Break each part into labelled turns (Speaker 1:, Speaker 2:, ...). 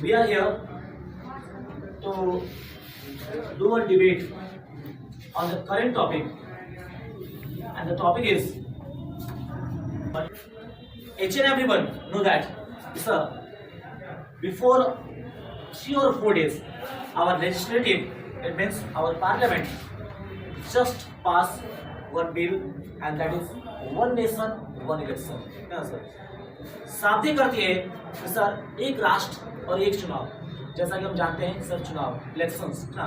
Speaker 1: We are here to do a debate on the current topic, and the topic is, but each and everyone know that, sir, before 3 or 4 days, our legislative, it means our parliament, just passed one bill, and that is one nation, one election. Yeah, sir. साथी करती है कि sir एक राष्ट्र और एक चुनाव, जैसा कि हम जानते हैं सर, चुनाव इलेक्शंस ना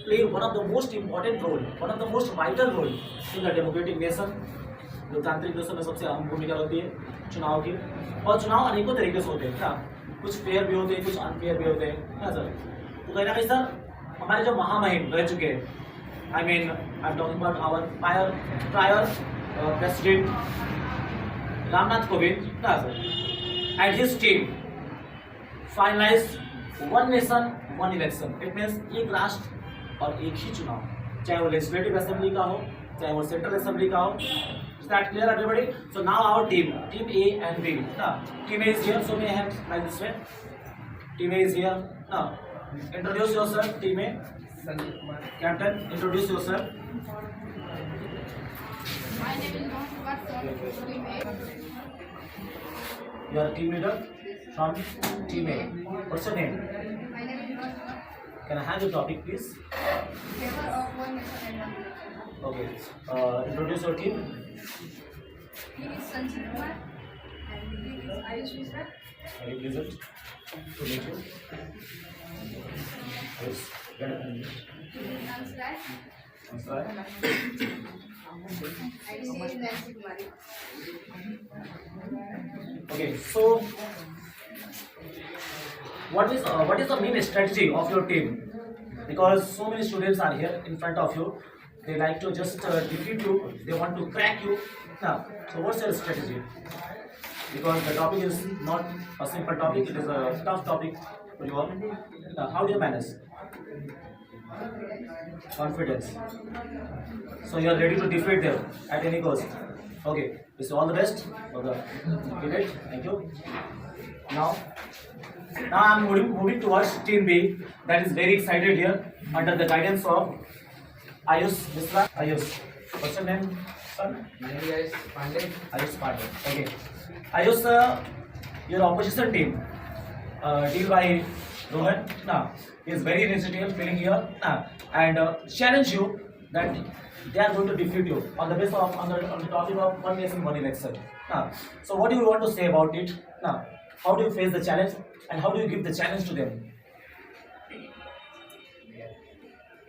Speaker 1: play one of the most important role, one of the most vital role in the democratic nation. लोकतांत्रिक देशों में सबसे अहम भूमिका होती है चुनाव की, और चुनाव अनेकों तरीके से होते हैं ना, कुछ फेयर भी होते हैं, कुछ अनफेयर भी होते हैं ना सर। तो कहीं ना कहीं सर हमारे जो महामहिम रह चुके हैं, I mean I am talking about our prior president Ramnath Kovind ना sir, and his team finalize one nation one election. It means एक राष्ट्र और एक ही चुनाव, चाहे वो लेजिस्लेटिव असेंबली का हो, चाहे वो सेंट्रल असेंबली का हो। Is that clear, everybody? So now our team A and B. Now, team A is here, so may I have like this way. Team A is here. Now, introduce yourself, team A. Captain, introduce yourself.
Speaker 2: My name is Mohammed from Team A.
Speaker 1: You are team leader from team A. What's your name?
Speaker 2: My name is Mohammed.
Speaker 1: Can I have your topic, please?
Speaker 2: Favor of one nation and one election.
Speaker 1: Okay. Introduce your team.
Speaker 2: He is Sanjeev Kumar and he is Ayush Mishra.
Speaker 1: Very pleasant to meet you. Yes.
Speaker 2: He is Namaskar.
Speaker 1: I'm sorry.
Speaker 2: And she is Nancy Kumari.
Speaker 1: Okay. So, what is the main strategy of your team? Because so many students are here in front of you. They like to just defeat you. They want to crack you. Now, so what's your strategy? Because the topic is not a simple topic. It is a tough topic for you all. Now, how do you manage? Confidence. So you are ready to defeat them at any cost. Okay. Wish you all the best for the debate. Thank you. Now I am moving towards team B. That is very excited here under the guidance of Ayush Mishra. Ayush, what's your name, son?
Speaker 3: Ayush Pandey.
Speaker 1: Ayush Pandey. Okay. Ayush, your opposition team, deal by Rohan. Now, he is very initiative, feeling here. Now, and challenge you that they are going to defeat you on the basis of on the topic of one nation, one election. Now, so what do you want to say about it? Now, how do you face the challenge, and how do you give the challenge to them?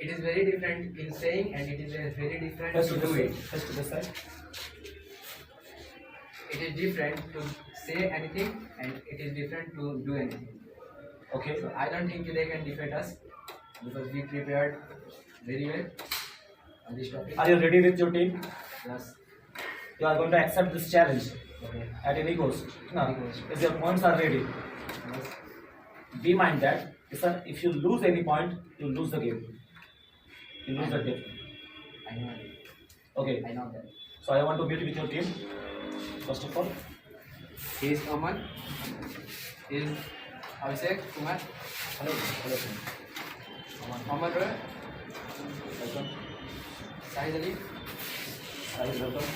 Speaker 3: It is very different in saying and it is very different
Speaker 1: First
Speaker 3: to
Speaker 1: to
Speaker 3: do
Speaker 1: this
Speaker 3: it.
Speaker 1: side. First to this side.
Speaker 3: It is different to say anything and it is different to do anything.
Speaker 1: Okay.
Speaker 3: So I don't think they can defeat us because we prepared very well on this topic.
Speaker 1: Are you ready with your team?
Speaker 3: Yes.
Speaker 1: You are going to accept this challenge
Speaker 3: Okay.
Speaker 1: at any cost. Now,
Speaker 3: Any cost.
Speaker 1: if your points are ready,
Speaker 3: Yes.
Speaker 1: be mind that if you lose any point, you lose the game. You lose the game.
Speaker 3: I know it.
Speaker 1: Okay.
Speaker 3: I know that.
Speaker 1: So I want to meet with your team. First of all,
Speaker 3: He is Aman. He is Abhishek Kumar.
Speaker 1: hello. Hello.
Speaker 3: Aman Roy.
Speaker 1: Welcome.
Speaker 3: Sahid Ali.
Speaker 1: Hi, welcome.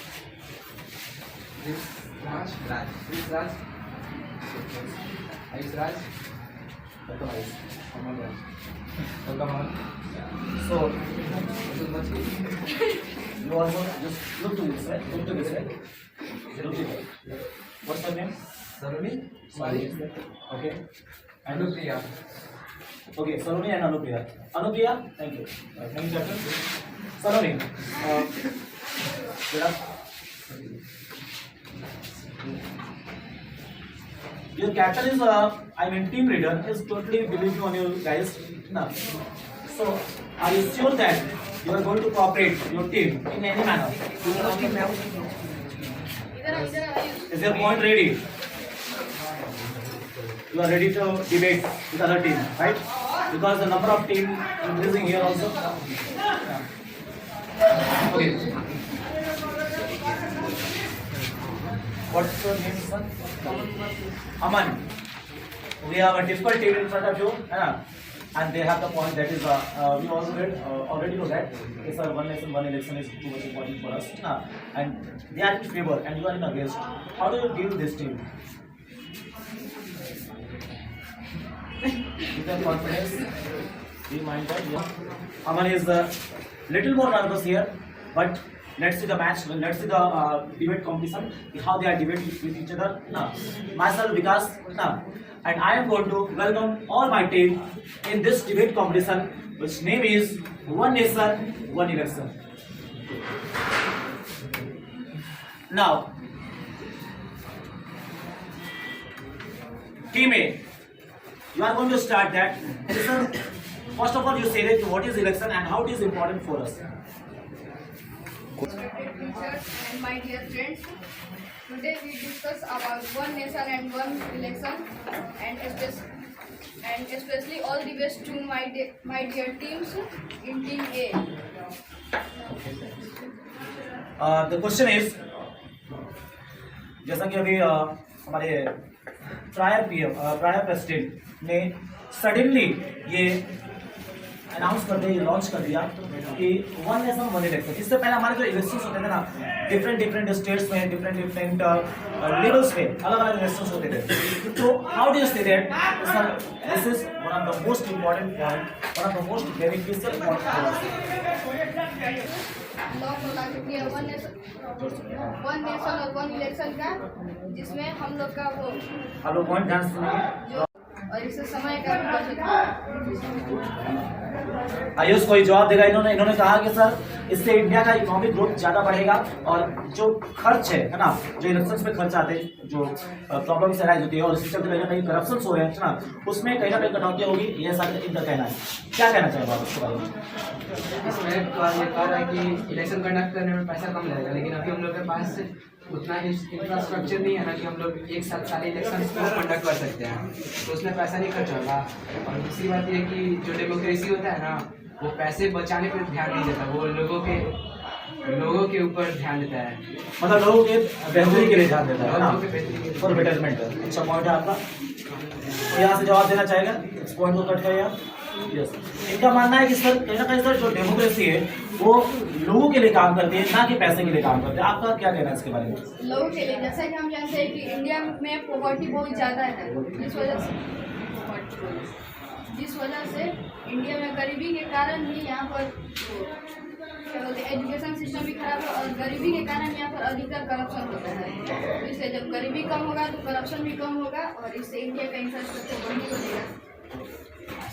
Speaker 3: This Raj. This Raj. Ayush Raj.
Speaker 1: Welcome, guys.
Speaker 3: Aman Raj.
Speaker 1: Welcome on. So
Speaker 3: This is Machi.
Speaker 1: you also just look to this side. Look to this side. Look to this side. What's your name?
Speaker 3: Saruni.
Speaker 1: Sorry. Okay. And
Speaker 3: Anupriya.
Speaker 1: okay, Saloni and Anupriya. Anupriya, thank you. Thank you, Captain. Saloni, get up. Your captain is, I mean, team leader is totally believing on you guys. Now, so are you sure that you are going to cooperate your team in any manner? Is your point ready? You are ready to debate with other team, right? Because the number of team increasing here also. Okay. What's your name, son? Aman. we have a difficult table in front of you, and they have the point that is we already know that it's a one lesson, one election is too much important for us, and they are in favor and you are in against. How do you deal with this team? With your confidence, be minded. Aman is little more nervous here, but let's see the match. Let's see the debate competition. How they are debating with each other. Myself, Vikas, and I am going to welcome all my team in this debate competition, which name is One Nation, One Election. Now, Team A, you are going to start that. Listen, first of all, you say that what is election and how it is important for us.
Speaker 2: Respected teachers and my dear friends, today we discuss about one nation and one election, and especially all the best to my dear teams in Team A.
Speaker 1: The question is, जैसा कि अभी हमारे prior president ने suddenly ये announce कर दिया, ये launch कर दिया कि वन नेशन वन इलेक्शन। इससे पहले हमारे जो इलेक्शंस होते थे ना, डिफरेंट स्टेट्स में, डिफरेंट लेवल्स पे अलग अलग इलेक्शंस होते थे। तो how do you say that sir this is one of the most important point, one of the most beneficial point for us.
Speaker 2: Law को लागू किया वन नेशन और वन इलेक्शन का, जिसमें हम लोग का वो
Speaker 1: आप लोग पॉइंट ध्यान सुनिए
Speaker 2: और इससे समय का भी बचत है।
Speaker 1: आयुष कोई जवाब देगा? इन्होंने कहा कि सर इससे इंडिया का इकोनॉमिक ग्रोथ ज्यादा बढ़ेगा और जो खर्च है ना, जो इलेक्शंस में खर्च आते हैं, जो प्रॉब्लम्स अराइज होती है और इससे चलते कहीं ना कहीं करप्शन हो रहे हैं ना, उसमें कहीं ना कहीं कटौती होगी, ये सर इनका कहना है। क्या कहना चाहेंगे आप उसके बारे में?
Speaker 3: इसमें ये कह रहा है कि इलेक्शन कंडक्ट करने में पैसा कम लगेगा, लेकिन अभी हम लोग के पास उतना इंफ्रास्ट्रक्चर नहीं है ना कि हम लोग एक साथ सारे इलेक्शन को कंडक्ट कर सकते हैं, तो उसमें पैसा नहीं खर्च होगा। और दूसरी बात ये कि जो डेमोक्रेसी होता है ना, वो पैसे बचाने पर ध्यान नहीं देता, वो लोगों के ऊपर ध्यान देता है,
Speaker 1: मतलब लोगों के बेहतरी के लिए ध्यान देता है ना,
Speaker 3: लोगों के बेहतरी के लिए।
Speaker 1: For betterment. अच्छा पॉइंट है आपका। तो यहाँ से जवाब देना चाहेगा, इस पॉइंट को कट करिए आप। यस, इनका मानना है कि सर कहीं ना कहीं सर जो डेमोक्रेसी है वो लोगों के लिए काम करती है, ना कि पैसे के लिए काम करती है। आपका क्या कहना है इसके बारे में?
Speaker 2: लोगों के लिए, जैसा कि हम जानते हैं कि इंडिया में पॉवर्टी बहुत ज़्यादा है, जिस वजह से इंडिया में गरीबी के कारण ही यहाँ पर क्या बोलते हैं, एजुकेशन सिस्टम भी खराब है और गरीबी के कारण यहाँ पर अधिकतर करप्शन होता है। तो इससे जब गरीबी कम होगा तो करप्शन भी कम होगा और इससे इंडिया का इंफ्रास्ट्रक्चर बढ़ी बढ़ेगा।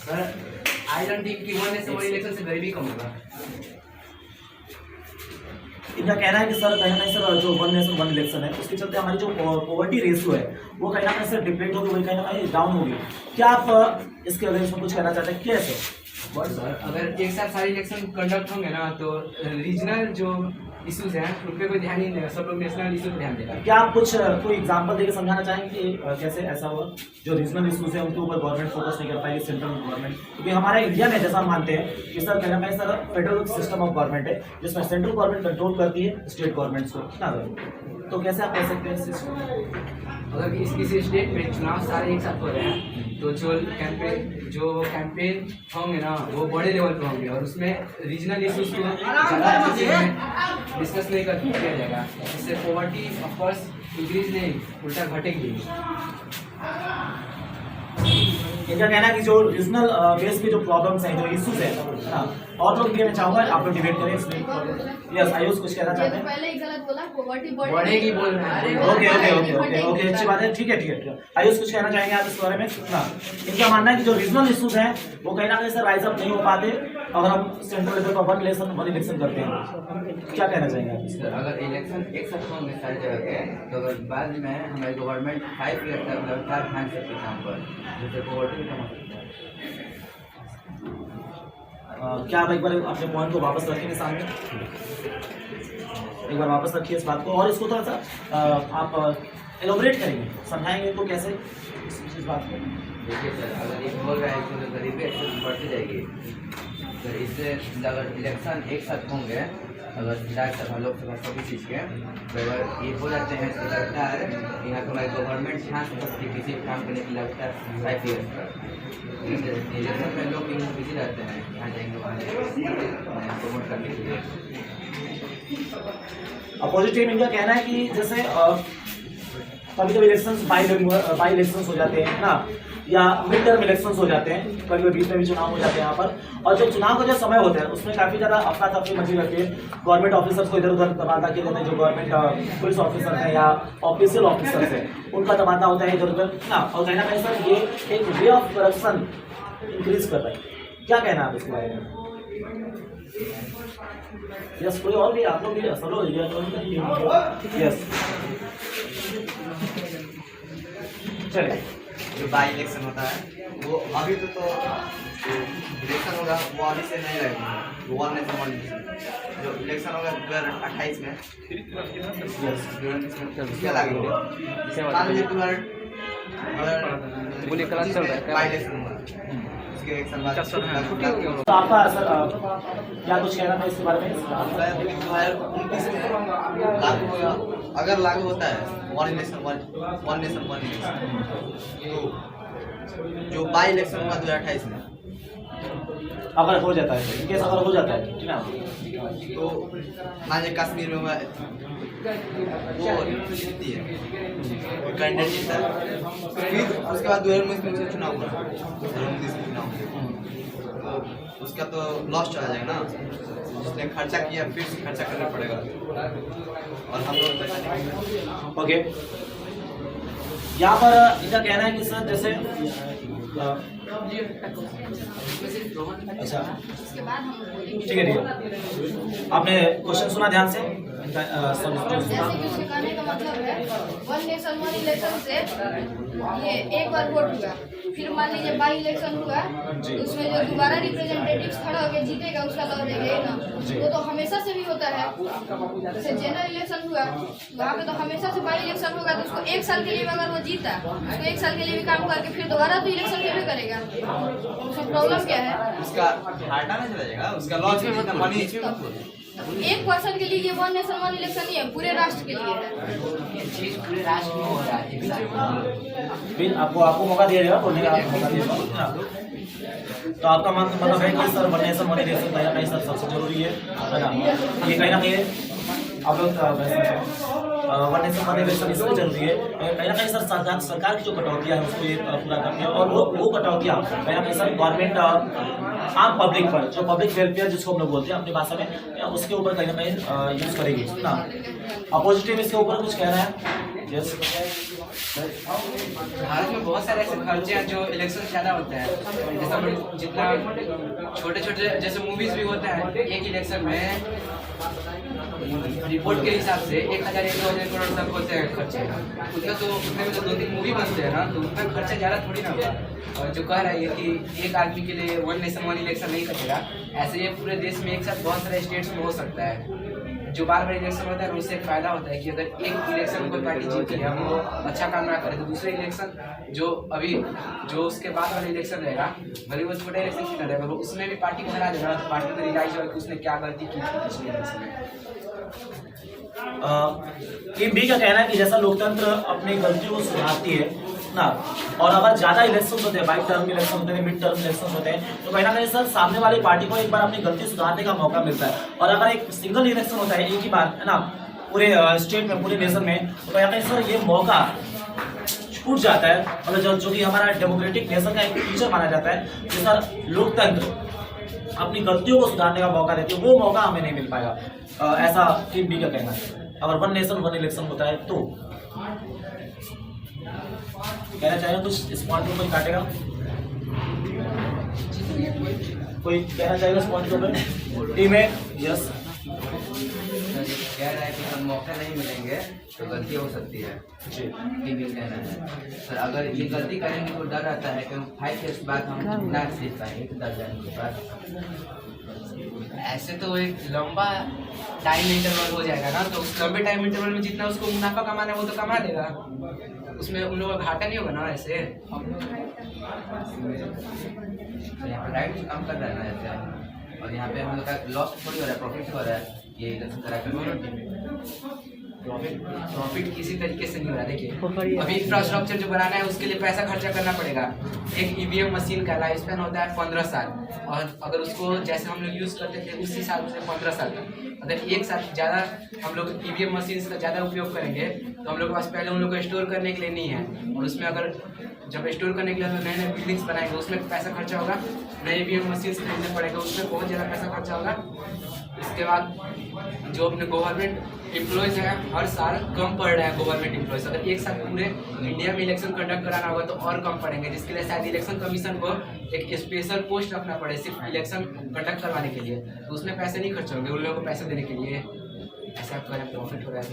Speaker 3: सर आई डोंट थिंक कि वन नेशन वन इलेक्शन से गरीबी कम होगा।
Speaker 1: इनका कहना है कि सर कहीं ना कहीं सर जो वन नेशन वन इलेक्शन है उसके चलते हमारी जो पॉवर्टी रेशियो है वो कहीं ना कहीं सर डिप्लीट होगी, वही कहीं ना कहीं डाउन होगी। क्या आप इसके अगेंस्ट में कुछ कहना चाहते हैं? कैसे
Speaker 3: सर अगर एक साथ सारे इलेक्शन कंडक्ट होंगे ना, तो रीजनल जो इश्यूज हैं उन पर कोई ध्यान नहीं देगा, सब लोग नेशनल इशू पर ध्यान देगा।
Speaker 1: क्या आप कुछ कोई एग्जांपल देकर समझाना चाहेंगे कि कैसे ऐसा होगा? जो रीजनल इशूज है उनके ऊपर गवर्नमेंट फोकस नहीं कर पाएगी, सेंट्रल गवर्नमेंट, क्योंकि हमारे इंडिया में जैसा हम मानते हैं कि सर कहीं ना कहीं sir federal system of government है जिसमें सेंट्रल गवर्नमेंट कंट्रोल करती है स्टेट गवर्नमेंट्स को, तो कैसे आप कह सकते हैं इस चीज़ को?
Speaker 3: अगर किसी स्टेट में चुनाव सारे एक साथ हो रहे हैं तो जो कैंपेन होंगे ना वो बड़े लेवल पे होंगे और उसमें रीजनल इश्यूज को ज़्यादा डिस्कस नहीं किया जाएगा, इससे पॉवर्टी ऑफकोर्स इंक्रीज नहीं उल्टा घटेगी।
Speaker 1: इनका कहना है कि जो रीजनल बेस पे जो प्रॉब्लम्स हैं, जो इश्यूज हैं, और तो मैं चाहूंगा आप लोग डिबेट करें इसमें। यस आयुष कुछ कहना चाहते हैं?
Speaker 2: पहले ही गलत बोला, पॉवर्टी
Speaker 3: बढ़ेगी बोल रहे हैं।
Speaker 1: ओके अच्छी बात है, ठीक है। आयुष कुछ कहना चाहेंगे आप इस बारे में? इनका मानना है कि जो रीजनल इश्यूज हैं वो कहीं ना कहीं सर राइज अप नहीं हो पाते अगर हम सेंट्रल लेवल पर वन इलेक्शन करते हैं। क्या कहना चाहेंगे आप?
Speaker 4: सर अगर इलेक्शन एक साथ होंगे सारी जगह के, तो अगर बाद में हमारी गवर्नमेंट 5 ईयर तक लगातार ध्यान सकती काम पर, जिससे पॉवर्टी भी कम हो सकता है।
Speaker 1: क्या आप एक बार अपने पॉइंट को वापस रखेंगे सामने? एक बार वापस रखिए इस बात को और इसको थोड़ा सा आप एलोबरेट करेंगे, समझाएंगे तो कैसे इस बात को?
Speaker 4: देखिए सर अगर ये बोल रहा है कि गरीबी एक्सेस बढ़ती जाएगी, तो इससे अगर इलेक्शन एक साथ होंगे अगर विधानसभा लोकसभा सभी चीज़ के तो अगर ये हो जाते हैं तो लगता है यहाँ तो हमारी गवर्नमेंट ध्यान से सकती किसी काम करने के लिए लगता है 5 ईयर्स का। इलेक्शन में लोग बिजी रहते हैं, यहाँ जाएंगे वहाँ जाएंगे प्रमोट करने के लिए।
Speaker 1: अपोजिट टीम इनका कहना है कि जैसे कभी कभी इलेक्शंस बाई इलेक्शंस हो जाते हैं ना, या मिड टर्म इलेक्शंस हो जाते हैं, कभी कभी बीच में भी चुनाव हो जाते हैं यहाँ पर, और जो चुनाव का जो समय होता है उसमें काफी ज्यादा अफरा तफरी मची रहती है। गवर्नमेंट ऑफिसर्स को इधर उधर तबादला किए जाते हैं, जो गवर्नमेंट पुलिस ऑफिसर हैं या ऑफिशियल ऑफिसर्स हैं उनका तबादला होता है इधर उधर ना, और कहना है सर ये एक वे ऑफ करप्शन इंक्रीज कर रहा है, क्या कहना है आप इसके बारे में? यस, कोई और भी आप लोग भी सलो यस चलिए।
Speaker 5: जो बाई इलेक्शन होता है वो अभी तो इलेक्शन होगा वो अभी से नहीं रहेगा, वो वन नेशन वन इलेक्शन जो इलेक्शन होगा 2028 में क्या लगेंगे बाई इलेक्शन होगा उसके एक साल बाद
Speaker 1: तो आपका सर क्या कुछ कहना था इसके बारे में?
Speaker 5: 2029 में लागू होगा, अगर लागू होता है वन नेशन वन इलेक्शन, तो जो बाई इलेक्शन होगा 2028 में
Speaker 1: अगर हो जाता है, इनकेस अगर हो जाता है ठीक है,
Speaker 5: तो मान लीजिए कश्मीर में हुआ वो जीतती है कैंडिडेट जीतता है, फिर उसके बाद 2019 में उसका चुनाव हुआ, 2019 में चुनाव तो उसका तो लॉस चला जाएगा ना, उसने खर्चा किया फिर से खर्चा करना पड़ेगा और हम लोग पैसा नहीं।
Speaker 1: ओके। यहाँ पर इनका कहना है कि सर जैसे अच्छा
Speaker 2: उसके बाद हम बोलेंगे।
Speaker 1: ठीक है आपने क्वेश्चन सुना ध्यान से?
Speaker 2: जैसे कि उसके कहने का मतलब है वन नेशन वन इलेक्शन से ये एक बार वोट हुआ, फिर मान लीजिए बाई इलेक्शन हुआ तो उसमें जो दोबारा रिप्रेजेंटेटिव्स खड़ा होकर जीतेगा उसका लॉस देगा ना, वो तो हमेशा से भी होता है। जैसे जनरल इलेक्शन हुआ वहाँ पे तो हमेशा से बाई इलेक्शन होगा, तो उसको एक साल के लिए अगर वो जीता तो एक साल के लिए भी काम करके फिर दोबारा तो इलेक्शन भी करेगा, उसमें प्रॉब्लम क्या है?
Speaker 5: उसका घाटा नहीं चला जाएगा, उसका लॉस में मतलब मनी
Speaker 2: एक पर्सन के लिए ये वन नेशन वन इलेक्शन नहीं है, पूरे राष्ट्र के लिए है।
Speaker 3: ये चीज पूरे राष्ट्र में हो रहा है एक साथ।
Speaker 1: फिर आपको मौका दिया जाएगा बोलने का, मौका दिया जाएगा। तो आपका मतलब है कि sir one nation one election कहीं ना कहीं सर सबसे जरूरी है ना, ये कहीं ना कहीं आप लोग वन नेशन वन इलेक्शन इसलिए जरूरी है कहीं ना कहीं सर सरकार की जो कटौतियाँ है उसको ये पूरा करती है, और वो कटौतियाँ कहीं ना कहीं सर गवर्नमेंट आम पब्लिक पर, जो पब्लिक वेलफेयर जिसको हम लोग बोलते हैं अपनी भाषा में, उसके ऊपर कहीं ना कहीं यूज करेगी ना। अपोजिटिव इसके ऊपर कुछ कह रहा है? यस।
Speaker 3: भारत में बहुत सारे ऐसे खर्चे हैं जो इलेक्शन ज़्यादा होते हैं, जैसे हम जितना छोटे छोटे जैसे मूवीज भी होते हैं, एक इलेक्शन में रिपोर्ट के हिसाब से 1000-2000 करोड़ तक होते हैं खर्चे, उतना तो उसमें तो 2-3 मूवी बनते हैं ना, तो उतना खर्चा ज़्यादा थोड़ी ना होता है। और जो कह रहा है कि एक आदमी के लिए वन नेशन वन इलेक्शन नहीं करेगा, ऐसे ये पूरे देश में एक साथ बहुत सारे स्टेट्स में हो सकता है। जो बार बार इलेक्शन होता है उससे एक फायदा होता है कि अगर एक इलेक्शन कोई पार्टी जीती है वो अच्छा काम ना करे, तो दूसरे इलेक्शन जो उसके बाद वाला इलेक्शन रहेगा, भले वो छोटा इलेक्शन क्यों ना रहेगा, वो उसमें भी पार्टी को हरा देगा, तो पार्टी को रियलाइज होगा कि उसने क्या गलती की थी पिछले इलेक्शन में।
Speaker 1: टीम बी का कहना है कि जैसा लोकतंत्र अपनी गलतियों को सुधारती है ना, और अगर ज्यादा इलेक्शन होते हैं, बाई टर्म इलेक्शन होते हैं, मिड टर्म इलेक्शन होते हैं, तो कहीं ना कहीं सर सामने वाली पार्टी को एक बार अपनी गलती सुधारने का मौका मिलता है। और अगर एक सिंगल इलेक्शन होता है एक ही बार है ना पूरे स्टेट में, पूरे नेशन में, तो कहीं ना कहीं सर ये मौका छूट जाता है, मतलब जो कि हमारा डेमोक्रेटिक नेशन का एक फीचर माना जाता है कि सर लोकतंत्र अपनी गलतियों को सुधारने का मौका देती है, वो मौका हमें नहीं मिल पाएगा, ऐसा टीम बी का कहना है। अगर वन नेशन वन इलेक्शन होता है तो कहना चाहेगा कुछ इस पॉइंट को कोई काटेगा, कोई कहना चाहेगा इस पॉइंट को? टीम है यस
Speaker 4: कह रहा है कि हम मौका नहीं मिलेंगे तो गलती हो सकती है, ठीक है कहना है सर। अगर ये गलती करेंगे तो डर रहता है कि 5 ईयर्स बाद हम ना सीख पाएंगे, तो डर जाने के बाद
Speaker 3: ऐसे तो एक लंबा टाइम इंटरवल हो जाएगा ना, तो उस लंबे टाइम इंटरवल में जितना उसको मुनाफा कमाना है वो तो कमा लेगा, उसमें उन लोगों का घाटा नहीं होगा ना। ऐसे
Speaker 4: यहाँ पर राइट काम कर रहा है ना ऐसे, और यहाँ पे हम लोग का लॉस थोड़ी हो रहा है, प्रॉफिट हो रहा है। ये इलेक्शन करा कर
Speaker 3: प्रॉफिट किसी तरीके से नहीं हो रहा। देखिए अभी इंफ्रास्ट्रक्चर जो बनाना है उसके लिए पैसा खर्चा करना पड़ेगा। एक ईवीएम मशीन का लाइफ स्पैन होता है 15 साल, और अगर उसको जैसे हम लोग यूज़ करते थे उसी हिसाब से 15 साल तक, अगर एक साल ज़्यादा हम लोग ईवीएम मशीन का ज़्यादा उपयोग करेंगे तो हम लोग के पास पहले उन लोग को स्टोर करने के लिए नहीं है, और उसमें अगर जब स्टोर करने के लिए नए नए बिल्डिंग्स बनाएंगे उसमें पैसा खर्चा होगा, नए ईवीएम मशीन खरीदने पड़ेगा उसमें बहुत ज़्यादा पैसा खर्चा होगा। इसके बाद जो अपने गवर्नमेंट एम्प्लॉयज़ हैं हर साल कम पड़ रहे हैं गवर्नमेंट एम्प्लॉयज़। अगर एक साल पूरे इंडिया में इलेक्शन कंडक्ट कराना होगा तो और कम पड़ेंगे, जिसके लिए शायद इलेक्शन कमीशन को एक स्पेशल पोस्ट रखना पड़े सिर्फ इलेक्शन कंडक्ट करवाने के लिए, तो उसमें पैसे नहीं खर्च होंगे उन लोगों को पैसे देने के लिए। ऐसा करें प्रॉफिट हो रहा है।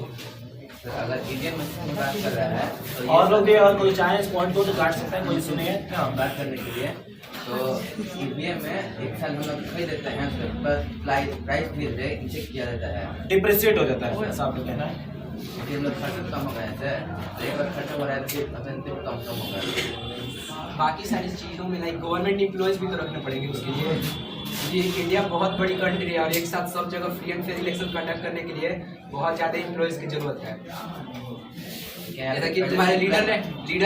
Speaker 4: तो अगर ईवीएम मशीन की बात कर रहा है तो
Speaker 1: और लोग भी अगर कोई चाहे इस पॉइंट को तो काट सकते हैं, कोई सुनिए।
Speaker 4: बात करने के लिए तो ईवीएम में एक साल हम लोग खरीद देते हैं, उसके ऊपर प्राइस धीरे धीरे नीचे किया जाता है,
Speaker 1: डिप्रिसिएट हो जाता है, ऐसा आपको कहना है।
Speaker 4: फिर हम लोग खर्च कम हो गए थे, तो एक बार खर्च हो रहा है तो फिर परसेंटेज कम हो गया।
Speaker 3: बाकी सारी चीज़ों में लाइक गवर्नमेंट एम्प्लॉयज़ भी तो रखने पड़ेंगे उसके लिए। ये इंडिया बहुत बड़ी कंट्री है और एक साथ सब जगह free and fair election conduct करने के लिए बहुत ज़्यादा एम्प्लॉयज़ की ज़रूरत है। जैसा कि तुम्हारे लीडर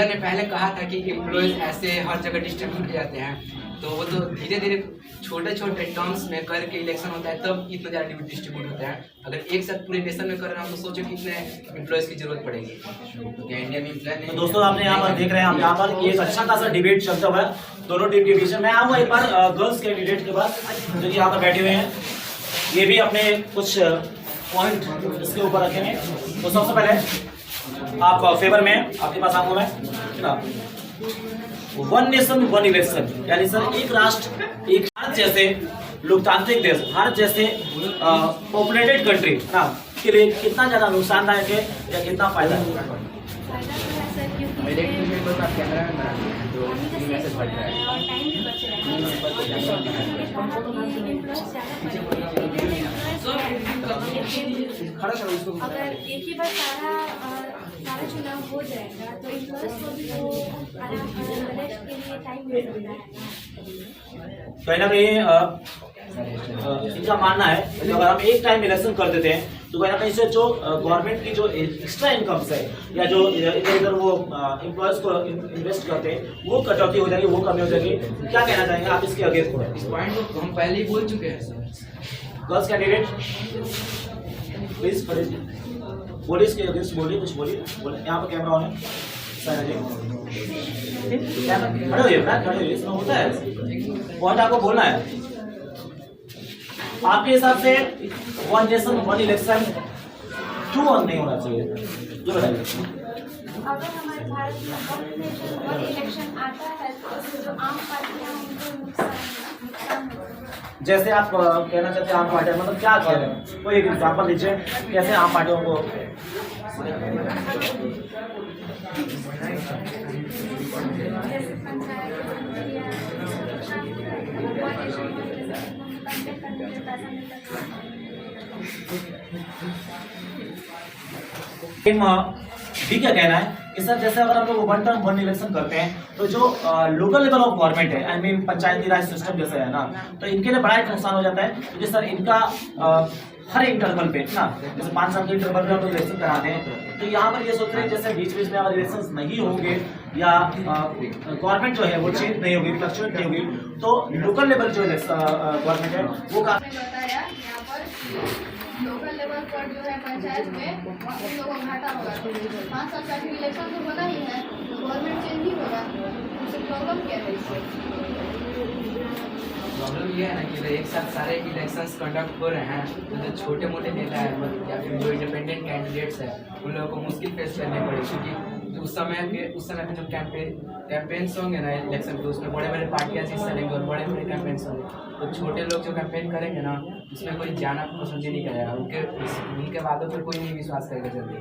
Speaker 3: ने पहले कहा था कि एम्प्लॉयज़ ऐसे हर जगह डिस्ट्रीब्यूट किए जाते हैं, तो वो तो धीरे धीरे छोटे छोटे टर्म्स में करके इलेक्शन होता है तब इतना ज़्यादा डिस्ट्रीब्यूट होता है। अगर एक साथ पूरे नेशन में कर रहे हैं तो सोचो कितने एम्प्लॉयज़ की जरूरत पड़ेगी।
Speaker 4: तो क्या इंडिया में एम्प्लॉय
Speaker 1: तो दोस्तों आपने यहाँ पर देख रहे हैं हम यहाँ पर एक अच्छा खासा डिबेट चलता हुआ है दोनों टीम के बीच में। मैं आऊँगा एक बार गर्ल्स कैंडिडेट के पास जो कि यहाँ पर बैठे हुए हैं, ये भी अपने कुछ पॉइंट इसके ऊपर रखेंगे। तो सबसे पहले आप फेवर में आपके पास आपको मैं वन नेशन वन इलेक्शन, यानी सर एक राष्ट्र एक भारत जैसे लोकतांत्रिक देश, भारत जैसे पॉपुलेटेड कंट्री ना के लिए कितना ज्यादा नुकसानदायक है या कितना फायदा है?
Speaker 2: फायदा तो है सर, क्योंकि
Speaker 3: इलेक्ट्रिक बिल को आप कैमरा में बनाते हैं तो
Speaker 2: पानी का
Speaker 3: मैसेज
Speaker 2: सेव
Speaker 3: बढ़
Speaker 2: होता
Speaker 3: रहा
Speaker 2: है
Speaker 3: है।
Speaker 2: और टाइम भी बच रहा है। अगर एक ही बार सारा चुनाव हो जाएगा तो एम्प्लॉयज को भी वो आराम के लिए टाइम मिल सकता है।
Speaker 1: कहीं ना कहीं इनका मानना है कि अगर हम एक टाइम इलेक्शन कर देते हैं तो कहीं ना कहीं से जो गवर्नमेंट की जो एक्स्ट्रा इनकम्स है या जो इधर इधर वो एम्प्लॉयज को इन्वेस्ट करते हैं वो कटौती हो जाएगी, वो कमी हो जाएगी। क्या कहना चाहेंगे आप इसके अगेंस्ट में?
Speaker 3: इस पॉइंट को हम पहले ही बोल चुके हैं सर।
Speaker 1: गर्ल्स कैंडिडेट प्लीज बोलिए, इसके अगेंस्ट बोलिए, कुछ बोलिए। यहाँ पर कैमरा ऑन है, खड़े होइए ना, खड़े होइए, इसमें होता है पॉइंट आपको बोलना है। आपके हिसाब से वन नेशन वन इलेक्शन क्यों ऑन नहीं होना चाहिए, ये बताइए।
Speaker 2: अगर हमारे भारत में वन नेशन वन इलेक्शन आता है तो उससे जो आम पार्टियां हैं उनको नुकसान होगा।
Speaker 1: जैसे आप कहना चाहते हैं आम पार्टियां, मतलब क्या कह रहे हैं, कोई एक एग्जाम्पल दीजिए कैसे आम पार्टियों को?
Speaker 2: जैसे पंचायत पैसा मिलता है।
Speaker 1: भी क्या कहना है कि सर जैसे अगर हम लोग वन टर्म वन इलेक्शन करते हैं तो जो लोकल लेवल ऑफ गवर्नमेंट है, I mean Panchayati Raj system जैसे है ना, तो इनके लिए बड़ा एक नुकसान हो जाता है क्योंकि सर इनका हर इंटरवल पे ना, जैसे 5 साल के इंटरवल में हम लोग इलेक्शन कराते हैं, तो यहाँ पर ये सोच रहे हैं जैसे बीच बीच में अगर इलेक्शन नहीं होंगे या गवर्नमेंट जो है वो चेंज नहीं होगी, फ्लक्चुएट नहीं होगी, तो लोकल लेवल जो गवर्नमेंट है वो काफी
Speaker 2: बताया यहाँ पर लोकल लेवल पर जो है पंचायत में उन लोगों को घाटा होगा। 5 साल का इलेक्शन तो होना ही है, गवर्नमेंट चेंज नहीं होगा, उससे प्रॉब्लम क्या है? इससे
Speaker 3: प्रॉब्लम ये है ना कि एक साथ सारे इलेक्शंस कंडक्ट हो रहे हैं तो जो छोटे मोटे नेता है या फिर जो इंडिपेंडेंट कैंडिडेट्स है उन लोगों को मुश्किल फेस करनी पड़ेगी, क्योंकि उस समय पे जो कैंपेन्स होंगे ना इलेक्शन के, उसमें बड़े बड़े पार्टियाँ हिस्सा लेंगे और बड़े बड़े कैंपेन्स होंगे, तो छोटे लोग जो कैंपेन करेंगे ना उसमें कोई जाना पसंद ही नहीं करेगा, उनके बातों पर कोई नहीं विश्वास करेगा जल्दी।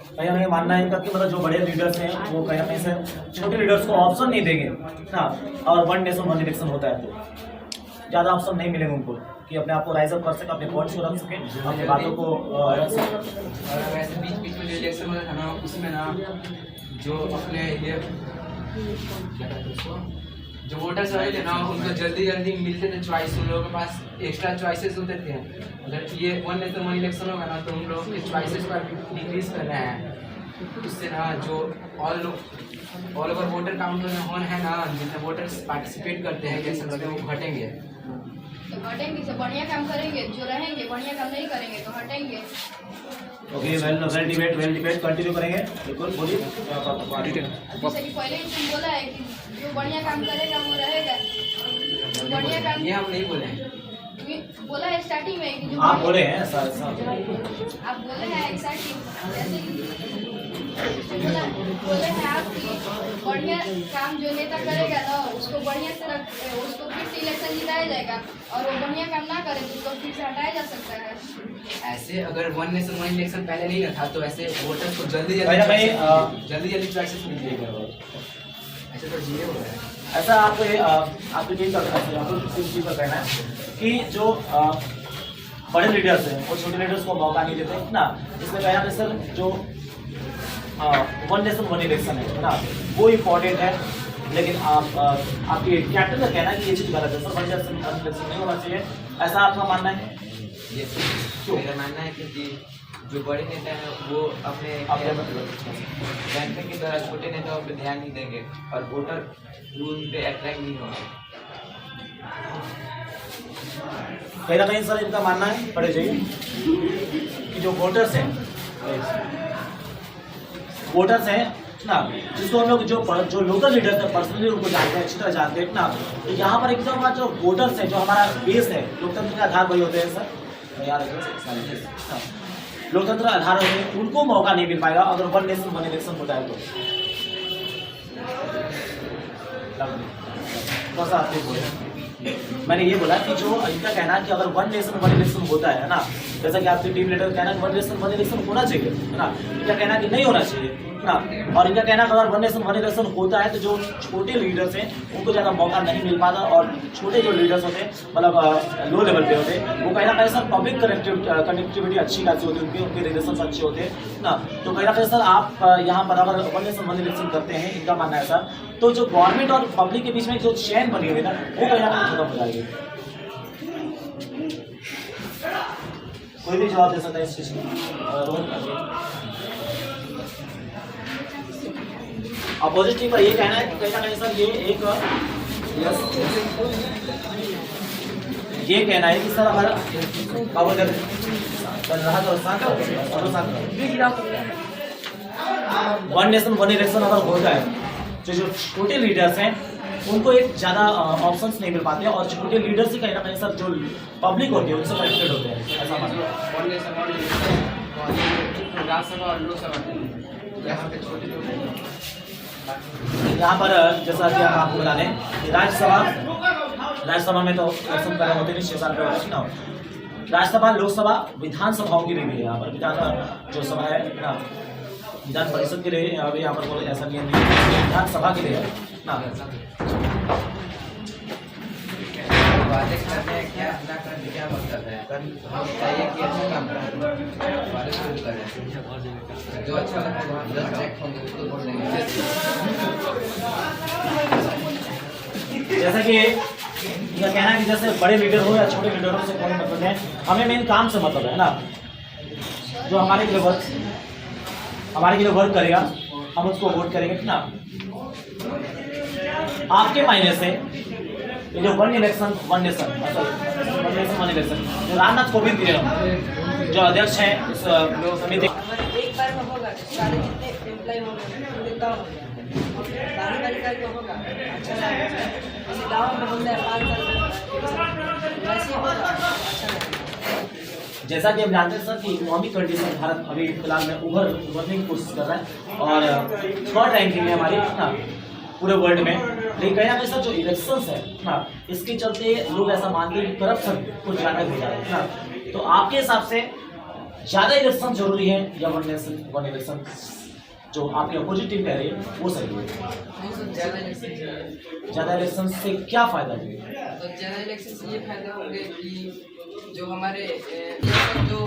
Speaker 1: कहीं हमें मानना है इनका कि मतलब जो बड़े लीडर्स हैं वो कहीं कहीं से छोटे लीडर्स को ऑप्शन नहीं देंगे ना, और वन नेशन वन इलेक्शन होता है तो ज़्यादा ऑप्शन नहीं मिलेंगे उनको कि अपने आप को राइज अप कर सके, अपने पॉइंट्स को रख सके, अपनी बातों को रख सके।
Speaker 3: और वैसे बीच बीच में जो इलेक्शन होता था ना उसमें ना जो अपने ये जो वोटर्स होते थे ना उनको जल्दी जल्दी मिलते थे चॉइस, उन लोगों के पास एक्स्ट्रा चॉइसेस होते थे। अगर ये वन नेशन वन इलेक्शन होगा ना तो उन लोगों के चॉइसेस को डिक्रीज कर रहे हैं। उससे ना जो ऑल ओवर वोटर काउंट में होन है ना, जितने वोटर्स पार्टिसिपेट करते हैं इलेक्शन में वो घटेंगे।
Speaker 2: तो हटेंगे तो बढ़िया काम करेंगे, जो रहेंगे बढ़िया काम नहीं करेंगे तो हटेंगे।
Speaker 1: ओके, वेल डिबेट कंटिन्यू करेंगे। बिल्कुल बोलिए।
Speaker 2: जैसे कि पहले ही तुम बोला है कि जो बढ़िया काम करेगा वो रहेगा। बढ़िया काम
Speaker 3: ये हम नहीं बोले हैं,
Speaker 2: बोला है स्टार्टिंग में कि जो
Speaker 1: आप बोले हैं सर,
Speaker 2: आप बोले हैं स्टार्टिंग जैसे कि बोले हैं आप कि बढ़िया काम जो नेता करेगा ना उसको बढ़िया से उसको फिर से इलेक्शन जिताया जाएगा, और वो बढ़िया काम ना करे तो उसको फिर से हटाया जा सकता है।
Speaker 3: ऐसे अगर वन नेशन वन इलेक्शन पहले नहीं ना था तो ऐसे वोटर्स को जल्दी जल्दी चॉइसेस मिल जाएगा। ऐसे तो जीरो हो रहा है।
Speaker 1: ऐसा आपको आपको ये चीज पर कहना है कि जो बड़े लीडर्स हैं वो छोटे लीडर्स को मौका नहीं देते ना। इसमें कहना है सर जो वन नेशन वन इलेक्शन है ना वो इम्पोर्टेंट है, लेकिन आपके कैप्टन का कहना है कि ये चीज़ गलत है sir, one nation one election नहीं होना चाहिए, ऐसा आपका मानना है?
Speaker 4: ये मेरा मानना है कि जो बड़े नेता हैं वो अपने कैंपेन के द्वारा छोटे नेताओं पर ध्यान नहीं देंगे और वोटर उन पे अट्रैक्ट नहीं होंगे।
Speaker 1: कहीं ना कहीं सर इनका मानना है, पढ़े जाइए, कि जो वोटर्स हैं ना, जिसको हम लोग जो लोकल लीडर्स हैं पर्सनली उनको जानते हैं, अच्छी तरह जानते हैं ना, तो यहाँ पर एकदम जो वोटर्स हैं, जो हमारा बेस है, लोकतंत्र के आधार वही होते हैं सर, याद रखिए लोकतंत्र आधार होते हैं, उनको मौका नहीं मिल पाएगा अगर वन नेशन वन इलेक्शन होता है तो। कौन सा आपने बोला? मैंने ये बोला कि जो इनका कहना है कि अगर वन नेशन वन इलेक्शन होता है ना, जैसा कि आपके टीम लीडर कहना है वन नेशन वन इलेक्शन होना चाहिए है ना, इनका कहना है कि नहीं होना चाहिए ना, और इनका कहना है अगर वन नेशन वन इलेक्शन होता है तो जो छोटे लीडर्स हैं उनको ज़्यादा मौका नहीं मिल पाता, और छोटे जो लीडर्स होते हैं मतलब लो लेवल पे होते हैं वो कहीं ना कहीं सर पब्लिक कनेक्टिविटी अच्छी खासी होती है, उनके रिलेशन अच्छे होते हैं ना। तो कहीं ना कहीं सर आप यहाँ पर अगर वन नेशन वन इलेक्शन करते हैं, इनका मानना है सर, तो जो गवर्नमेंट और पब्लिक के बीच में जो चैन बनी हुई है ना वो कहीं ना कहीं खत्म हो जाएगी। कोई भी जवाब दे सकता है इस चीज को। अपोजिट टीम का ये कहना है कि कहीं ना कहीं सर ये कहना है कि सर अगर वन नेशन वन इलेक्शन अगर होता है तो जो छोटे लीडर्स हैं उनको एक ज़्यादा ऑप्शंस नहीं मिल पाते हैं, और छोटे लीडर्स ही कहीं ना कहीं सर जो पब्लिक होती है उनसे कनेक्टेड होते हैं, ऐसा मानना
Speaker 3: राज्यसभा और लोकसभा यहाँ पे छोटे
Speaker 1: यहाँ पर जैसा कि हम आपको बता दें कि राज्यसभा में तो इलेक्शन पहले होते नहीं, 6 साल पहले होते ना, राज्यसभा लोकसभा विधानसभाओं के लिए भी है। यहाँ पर विधान जो सभा है ना, विधान परिषद के लिए अभी यहाँ पर ऐसा नियम नहीं है, विधानसभा के लिए है ना।
Speaker 4: वादे करने क्या ना करने क्या मतलब है, हम चाहिए कि अच्छा काम करें, वादे शुरू करें, जो अच्छा लगता है जो अट्रैक्ट होंगे उसको वोट देंगे।
Speaker 1: जैसा कि इनका कहना है कि जैसे बड़े लीडर हो या छोटे लीडरों से कोई मतलब है, हमें मेन काम से मतलब है ना, जो हमारे के लिए वर्क करेगा हम उसको वोट करेंगे ना। आपके मायने से ये जो one election one nation one election जो रामनाथ कोविंद जी जो अध्यक्ष हैं इस समिति,
Speaker 6: एक बार में होगा सारे जितने एम्प्लॉय होंगे देता हूँ बारी को होगा अच्छा लगेगा। जैसे गाँव में होता है 5 साल वैसे होगा अच्छा लगेगा।
Speaker 1: जैसा कि हम जानते हैं सर कि इकोनॉमिक कंडीशन भारत अभी फिलहाल में उभरने की कोशिश कर रहा है, और 3rd रैंकिंग में हमारी ना पूरे वर्ल्ड में। लेकिन कहीं ना कहीं सर जो इलेक्शंस है ना, इसके चलते लोग ऐसा मानते हैं कि करप्शन कुछ ज़्यादा हो जाए ना, तो आपके हिसाब से ज़्यादा इलेक्शन जरूरी है या वन नेशन वन इलेक्शन जो आपकी अपोजिट टीम कह रही है वो सही है?
Speaker 3: ज़्यादा
Speaker 1: ज़्यादा इलेक्शन से क्या फायदा है?
Speaker 3: तो ज़्यादा इलेक्शन से ये फायदा होंगे कि
Speaker 6: जो हमारे जो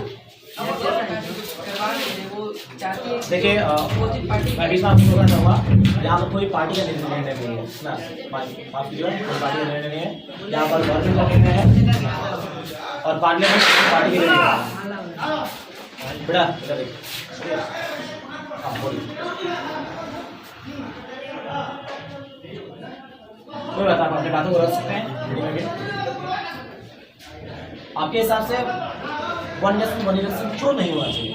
Speaker 6: करवा रहे हैं वो चाहती है
Speaker 1: देखिए
Speaker 6: अपोजिट पार्टी
Speaker 1: मैं भी आपको बोलना चाहूँगा, यहाँ पर कोई पार्टी का निर्णय नहीं है ना, माफ कीजिएगा, कोई पार्टी का निर्णय नहीं है। यहाँ पर गवर्नमेंट का निर्णय है और पार्लियामेंट पार्टी के निर्णय है। बेटा इधर देखिए, हाँ बोलिए। कोई बात, आप अपनी बातों को रख सकते हैं। आपके हिसाब से वन नेशन वन इलेक्शन क्यों नहीं होना चाहिए?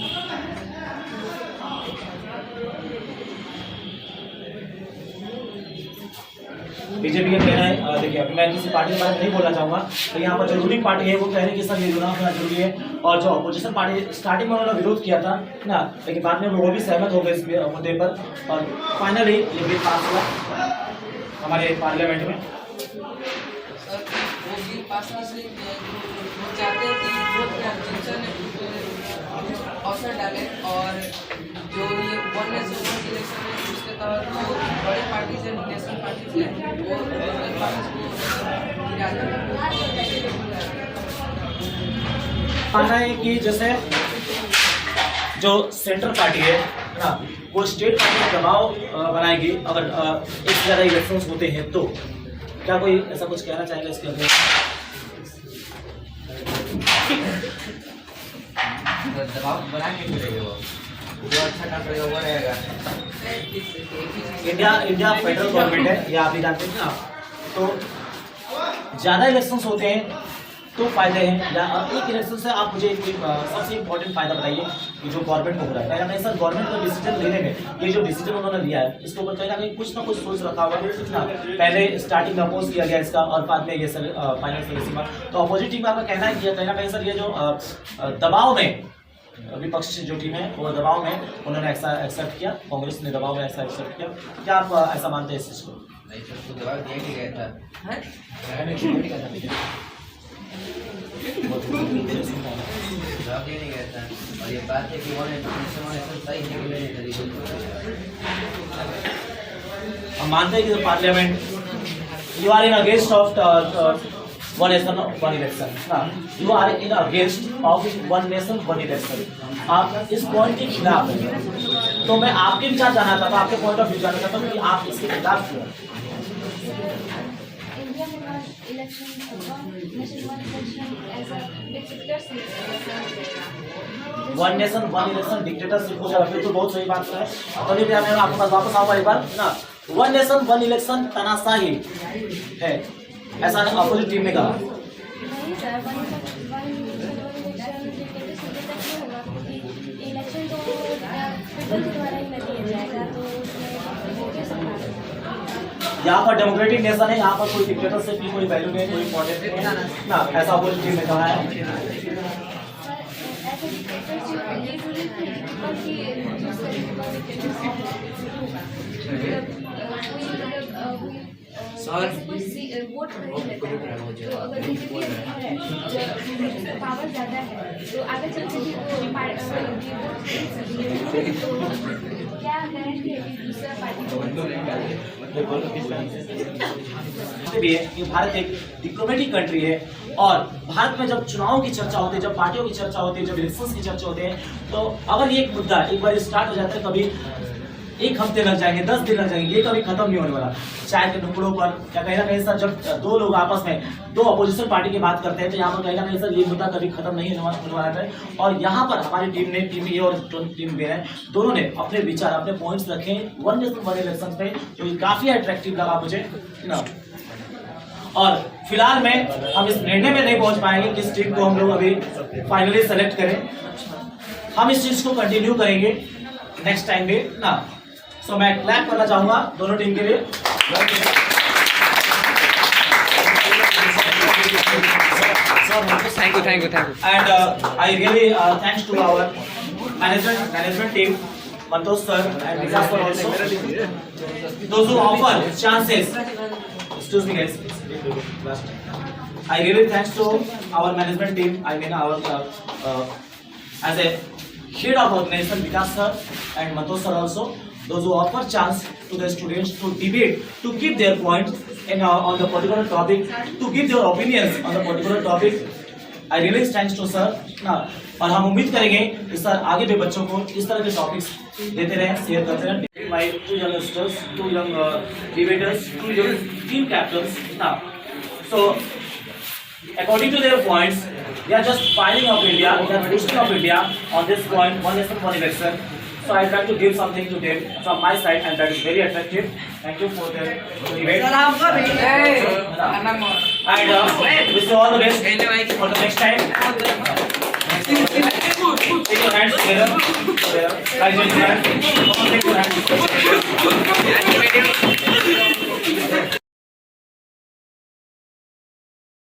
Speaker 1: बीजेपी का कहना है, देखिए अभी मैं किसी पार्टी के बारे में नहीं बोलना चाहूंगा, तो यहाँ पर जो रूलिंग पार्टी है वो कह रहे हैं कि सर ये चुनाव होना जरूरी है, और जो अपोजिशन पार्टी स्टार्टिंग में उन्होंने विरोध किया था ना, लेकिन बाद में वो भी सहमत हो गए इस मुद्दे पर, और फाइनली ये बिल पास हुआ हमारे पार्लियामेंट में।
Speaker 6: सर वो बिल पास से वो चाहते हैं कि जो अवसर डाले, और जो ये वन नेशन इलेक्शन है उसके तहत जो बड़े पार्टीज है, नेशनल पार्टीज है, वो लोकल पार्टीज को गिरा दें।
Speaker 1: मानना है कि जैसे जो सेंट्रल पार्टी है ना, वो स्टेट पार्टी का दबाव बनाएगी अगर एक से ज़्यादा इलेक्शंस होते हैं तो। क्या कोई ऐसा कुछ कहना चाहेगा इसके अंदर?
Speaker 4: दबाव बना के करेंगे वो, जो अच्छा काम करेगा वो रहेगा।
Speaker 1: इंडिया फेडरल गवर्नमेंट है, ये आप भी जानते हैं ना, तो ज़्यादा इलेक्शंस होते हैं तो फायदे हैं, या एक इलेक्शन से आप मुझे सबसे इम्पोर्टेंट फायदा बताइए कि जो गवर्नमेंट को हो रहा है। नहीं सर, गवर्नमेंट को डिसीजन लेने में ये जो डिसीजन उन्होंने लिया है इसके ऊपर कहीं ना कुछ सोच रखा होगा ना। पहले स्टार्टिंग में अपोज किया गया इसका, और बाद में ये फाइनल सॉल्यूशन में, तो अपोजिट टीम का आपका कहना है कि कहीं ना कहीं सर ये जो दबाव में विपक्ष जो टीम है वो दबाव में उन्होंने ऐसा एक्सेप्ट किया, कांग्रेस ने दबाव में ऐसा एक्सेप्ट किया। क्या आप ऐसा मानते हैं इस चीज़ को?
Speaker 4: नहीं सर, उसको दबाव दिया ही गया था। जवाब दिया नहीं गया था, और ये बात है कि वो सही नहीं।
Speaker 1: हम मानते हैं कि parliament you are in against of one nation one election ना, you are in against of one nation one election, आप इस पॉइंट के खिलाफ हैं। तो मैं आपके विचार जानना चाहता हूँ, आपके पॉइंट ऑफ व्यू जानना चाहता हूँ कि आप इसके खिलाफ क्यों?
Speaker 2: इंडिया में election
Speaker 1: one nation one election dictatorship हो जाए तो बहुत सही बात है। तो मैं आपके पास वापस आऊंगा एक बार ना, वन नेशन वन इलेक्शन तानाशाही है, ऐसा अपोजिट टीम ने कहा।
Speaker 2: नहीं सर, इलेक्शन तो पीपल के द्वारा ही दिया जाएगा, तो
Speaker 1: यहाँ पर डेमोक्रेटिक नेशन है, यहाँ पर कोई डिक्टेटरशिप की कोई वैल्यू नहीं, कोई इम्पोर्टेंस नहीं है ना, ऐसा अपोजिट टीम ने कहा है।
Speaker 2: सर वोट पावर ज़्यादा है तो आगे चल के क्या गारंटी है कि दूसरा
Speaker 1: भी है कि भारत एक डिप्लोमेटिक कंट्री है, और भारत में जब चुनाव की चर्चा होती है, जब पार्टियों की चर्चा होती है, जब इलेक्शंस की चर्चा होती है, तो अगर ये एक मुद्दा एक बार स्टार्ट हो जाता है, कभी एक हफ्ते लग जाएंगे, 10 दिन लग जाएंगे, ये कभी खत्म नहीं होने वाला। चाय के टुकड़ों पर या कहीं ना कहीं सर जब दो लोग आपस में दो अपोजिशन पार्टी की बात करते हैं, तो यहाँ पर कहीं ना कहीं सर ये मुद्दा कभी खत्म नहीं होने वाला है। और यहाँ पर हमारी टीम ने, टीम ए और टीम बी है, दोनों ने अपने विचार, अपने पॉइंट्स रखे वन नेशन वन इलेक्शन पे, जो काफी अट्रैक्टिव लगा मुझे ना। और फिलहाल में हम इस निर्णय में नहीं पहुंच पाएंगे किस टीम को हम लोग अभी फाइनली सेलेक्ट करें, हम इस चीज को कंटिन्यू करेंगे नेक्स्ट टाइम भी ना। सो मैं क्लैप करना चाहूंगा दोनों टीम के लिए।
Speaker 3: Thank you
Speaker 1: and I really thanks to our management team, Mantosh sir and Vikas sir also, those who offer chances. Excuse me guys, I really thanks to our management team, I mean our as a head of organization Vikas sir and Mantosh sir also, those who offer chance to the students to debate, to give their points on the particular topic, to give their opinions on the particular topic, I really thanks to sir ना, और हम उम्मीद करेंगे कि sir आगे भी बच्चों को इस तरह के टॉपिक्स देते रहें, शेयर करते रहें। My to youngsters, to young debaters, to young team captains ना, so according to their points, they are just filing of India, they are boosting of India on this point, one lesson, one election. So I try to give something to them from my side, and that is very attractive. Thank you for their debate. And wish you all the best for the next time. Take your hands together. Guys, raise your hands. Take your hands.